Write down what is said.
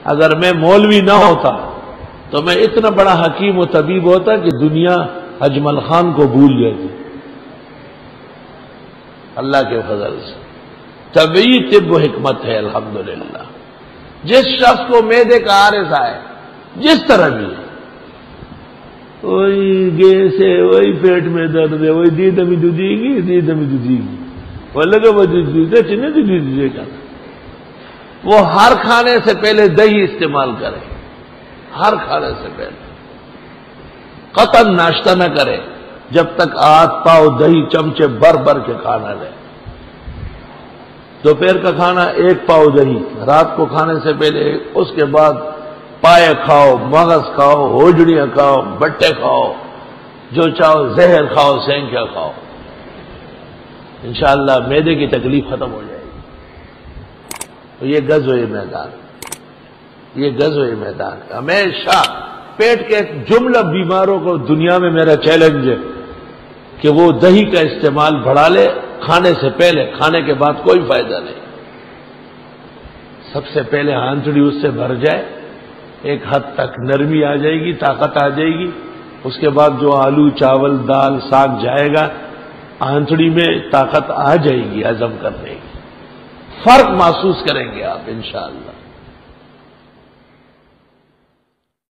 اگر میں مولوی نہ ہوتا تو میں اتنا بڑا حکیم و طبیب ہوتا کہ دنیا اجمل خان کو بھول جاتی. اللہ کے فضل سے طبعی طب و حکمت ہے الحمدللہ. جس شخص کو معدے کا عارض آئے جس طرح بھی ہے، وہی گیس ہے، وہی پیٹ میں درد ہے، وہی دی دمی دودھی گی وہ لگا وہ وہ ہر کھانے سے پہلے دہی استعمال کرے. ہر کھانے سے پہلے قطعاً ناشتہ نہ کرے جب تک ہاتھ پاؤ دہی چمچے بھر کے کھانا لے. دوپہر کا کھانا 1 پاؤ دہی، رات کو کھانے سے پہلے، اس کے بعد پائے کھاؤ، مغز کھاؤ، ہوجڑیاں کھاؤ، بٹے کھاؤ، جو چاہو زہر کھاؤ، سینکیا کھاؤ. انشاءاللہ معدے کی تکلیف ختم ہو جائے گی. تو یہ غزوہ میدان، یہ غزوہ میدان. ہمیشہ پیٹ کے جملہ بیماروں کو دنیا میں میرا چیلنج ہے کہ وہ دہی کا استعمال بڑھا لے کھانے سے پہلے. کھانے کے بعد کوئی فائدہ نہیں. سب سے پہلے ہانچڑی اس سے بھر جائے، ایک حد تک نرمی آ جائے گی، طاقت آ جائے گی. اس کے بعد جو آلو چاول دال ساگ جائے گا، آنتڑی میں طاقت آ جائے گی ہضم کرنے کی. فرق محسوس کریں گے آپ انشاءاللہ.